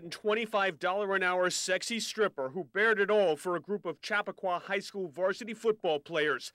$125 an hour sexy stripper who bared it all for a group of Chappaqua High School varsity football players.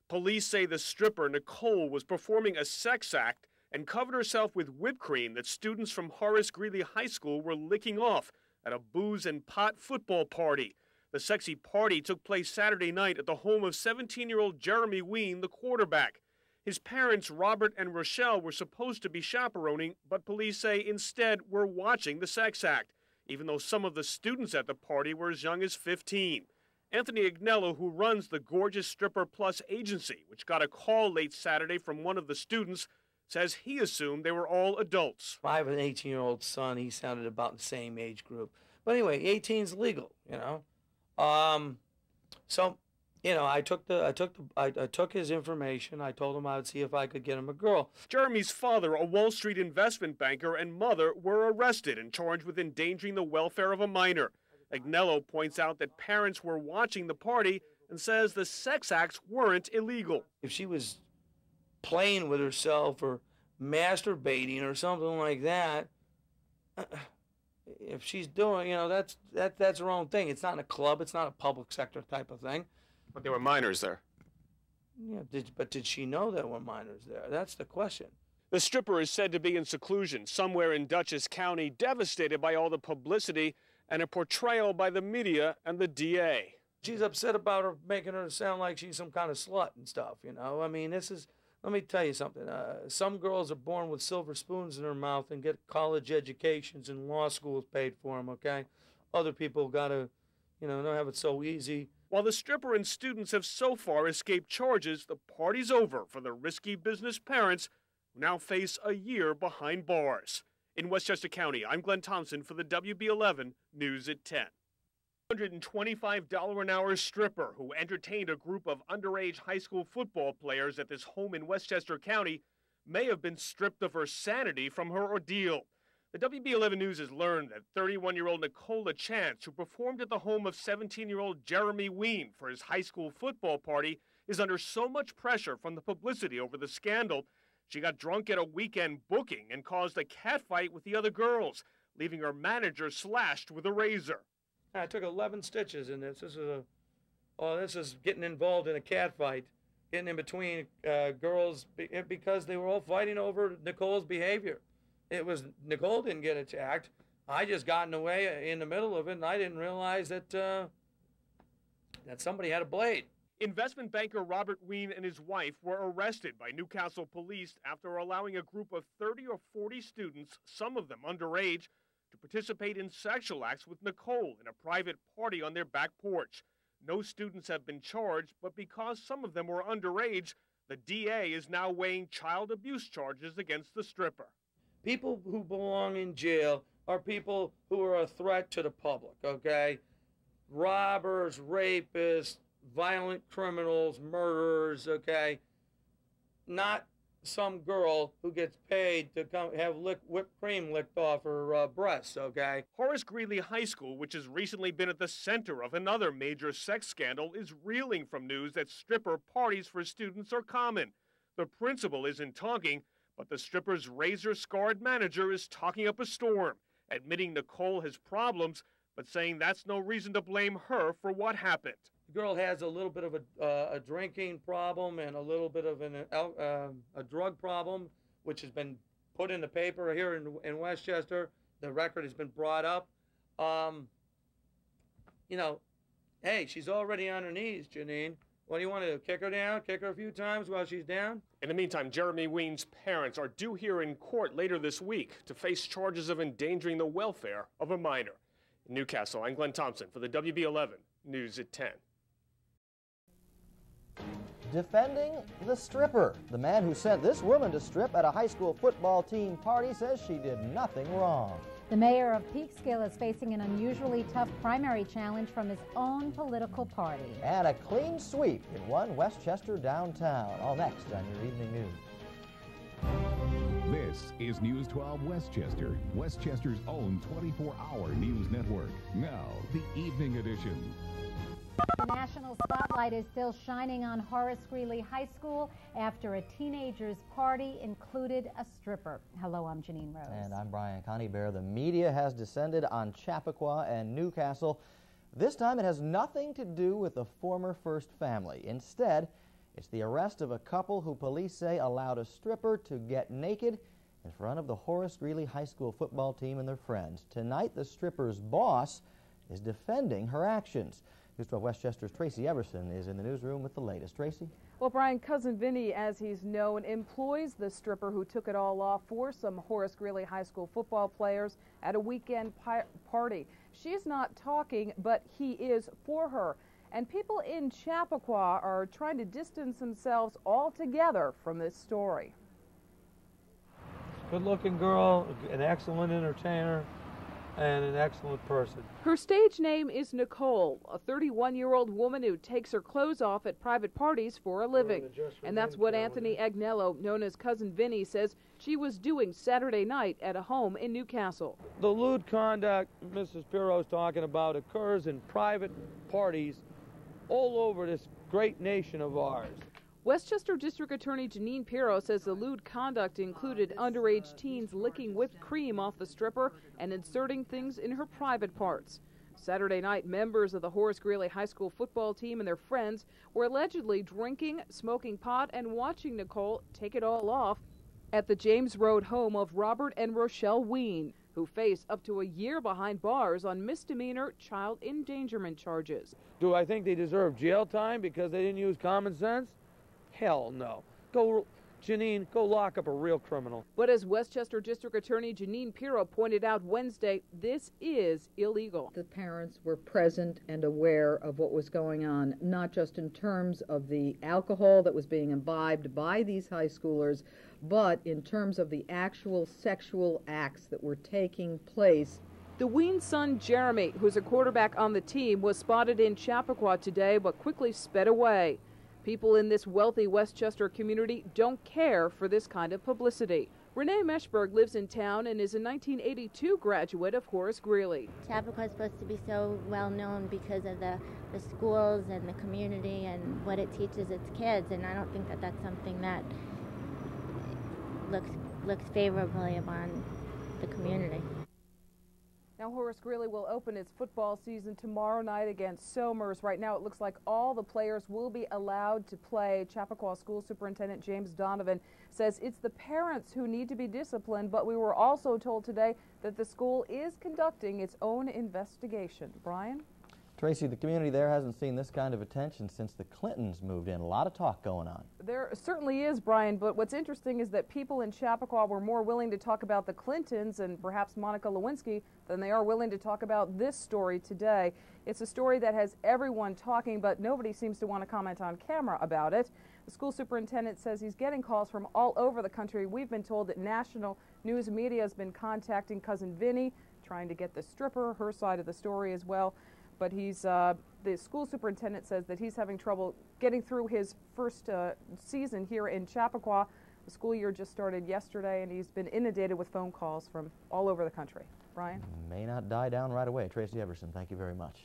Police say the stripper, Nicole, was performing a sex act and covered herself with whipped cream that students from Horace Greeley High School were licking off at a booze and pot football party. The sexy party took place Saturday night at the home of 17-year-old Jeremy Ween, the quarterback. His parents, Robert and Rochelle, were supposed to be chaperoning, but police say instead were watching the sex act, even though some of the students at the party were as young as 15. Anthony Agnello, who runs the Gorgeous Stripper Plus agency, which got a call late Saturday from one of the students, says he assumed they were all adults. I have an 18-year-old son. He sounded about the same age group. But anyway, 18 is legal, you know. So, you know, I took his information. I told him I would see if I could get him a girl. Jeremy's father, a Wall Street investment banker, and mother were arrested and charged with endangering the welfare of a minor. Agnello points out that parents were watching the party and says the sex acts weren't illegal. If she was playing with herself or masturbating or something like that, if she's doing, you know, that's her own thing. It's not in a club. It's not a public sector type of thing. But there were minors there. Yeah, but did she know there were minors there? That's the question. The stripper is said to be in seclusion somewhere in Dutchess County, devastated by all the publicity and a portrayal by the media and the DA. She's upset about her making her sound like she's some kind of slut and stuff, you know. I mean, let me tell you something. Some girls are born with silver spoons in their mouth and get college educations and law schools paid for them, okay? Other people got to, you know, don't have it so easy. While the stripper and students have so far escaped charges, the party's over for the risky business parents who now face a year behind bars. In Westchester County, I'm Glenn Thompson for the WB11 News at 10. $125 an hour stripper who entertained a group of underage high school football players at this home in Westchester County may have been stripped of her sanity from her ordeal. The WB11 News has learned that 31-year-old Nicola Chance, who performed at the home of 17-year-old Jeremy Ween for his high school football party, is under so much pressure from the publicity over the scandal, she got drunk at a weekend booking and caused a catfight with the other girls, leaving her manager slashed with a razor. I took 11 stitches in this. This is getting involved in a catfight, getting in between girls because they were all fighting over Nicole's behavior. Nicole didn't get attacked. I just got in the way in the middle of it, and I didn't realize that that somebody had a blade. Investment banker Robert Ween and his wife were arrested by Newcastle police after allowing a group of 30 or 40 students, some of them underage, to participate in sexual acts with Nicole in a private party on their back porch. No students have been charged, but because some of them were underage, the DA is now weighing child abuse charges against the stripper. People who belong in jail are people who are a threat to the public, okay? Robbers, rapists, violent criminals, murderers, okay? Not some girl who gets paid to come have whipped cream licked off her breasts, okay? Horace Greeley High School, which has recently been at the center of another major sex scandal, is reeling from news that stripper parties for students are common. The principal isn't talking, but the stripper's razor-scarred manager is talking up a storm, admitting Nicole has problems, but saying that's no reason to blame her for what happened. The girl has a little bit of a drinking problem and a little bit of a drug problem, which has been put in the paper here in Westchester. The record has been brought up. You know, hey, she's already on her knees, Janine. What do you want to do, kick her down, kick her a few times while she's down? In the meantime, Jeremy Ween's parents are due here in court later this week to face charges of endangering the welfare of a minor. In Newcastle, I'm Glenn Thompson for the WB11 News at 10. Defending the stripper. The man who sent this woman to strip at a high school football team party says she did nothing wrong. The mayor of Peekskill is facing an unusually tough primary challenge from his own political party. And a clean sweep in one Westchester downtown. All next on your evening news. This is News 12 Westchester, Westchester's own 24-hour news network. Now, the evening edition. The national spotlight is still shining on Horace Greeley High School after a teenager's party included a stripper. Hello, I'm Janine Rose. And I'm Brian Coneybear. The media has descended on Chappaqua and Newcastle. This time it has nothing to do with the former First Family. Instead, it's the arrest of a couple who police say allowed a stripper to get naked in front of the Horace Greeley High School football team and their friends. Tonight, the stripper's boss is defending her actions. News 12 Westchester's Tracy Everson is in the newsroom with the latest. Tracy? Well, Brian, Cousin Vinny, as he's known, employs the stripper who took it all off for some Horace Greeley High School football players at a weekend party. She's not talking, but he is for her. And people in Chappaqua are trying to distance themselves altogether from this story. Good-looking girl, an excellent entertainer, and an excellent person. Her stage name is Nicole, a 31-year-old woman who takes her clothes off at private parties for a living. And that's what Anthony Agnello, known as Cousin Vinny, says she was doing Saturday night at a home in Newcastle. The lewd conduct Mrs. Pirro's talking about occurs in private parties all over this great nation of ours. Westchester District Attorney Janine Pirro says the lewd conduct included underage teens licking whipped cream off the stripper and inserting things in her private parts. Saturday night, members of the Horace Greeley High School football team and their friends were allegedly drinking, smoking pot, and watching Nicole take it all off at the James Road home of Robert and Rochelle Ween, who face up to a year behind bars on misdemeanor child endangerment charges. Do I think they deserve jail time because they didn't use common sense? Hell no. Janine, go lock up a real criminal. But as Westchester District Attorney Janine Pirro pointed out Wednesday, this is illegal. The parents were present and aware of what was going on, not just in terms of the alcohol that was being imbibed by these high schoolers, but in terms of the actual sexual acts that were taking place. The Ween's son, Jeremy, who's a quarterback on the team, was spotted in Chappaqua today but quickly sped away. People in this wealthy Westchester community don't care for this kind of publicity. Renee Meshberg lives in town and is a 1982 graduate of Horace Greeley. Chappaqua is supposed to be so well known because of the schools and the community and what it teaches its kids, and I don't think that that's something that looks favorably upon the community. Now, Horace Greeley will open its football season tomorrow night against Somers. Right now, it looks like all the players will be allowed to play. Chappaqua School Superintendent James Donovan says it's the parents who need to be disciplined, but we were also told today that the school is conducting its own investigation. Brian? Tracy, the community there hasn't seen this kind of attention since the Clintons moved in. A lot of talk going on. There certainly is, Brian, but what's interesting is that people in Chappaqua were more willing to talk about the Clintons and perhaps Monica Lewinsky than they are willing to talk about this story today. It's a story that has everyone talking, but nobody seems to want to comment on camera about it. The school superintendent says he's getting calls from all over the country. We've been told that national news media has been contacting Cousin Vinny, trying to get the stripper, her side of the story as well. But the school superintendent says that he's having trouble getting through his first season here in Chappaqua. The school year just started yesterday, and he's been inundated with phone calls from all over the country. Brian? May not die down right away. Tracy Everson, thank you very much.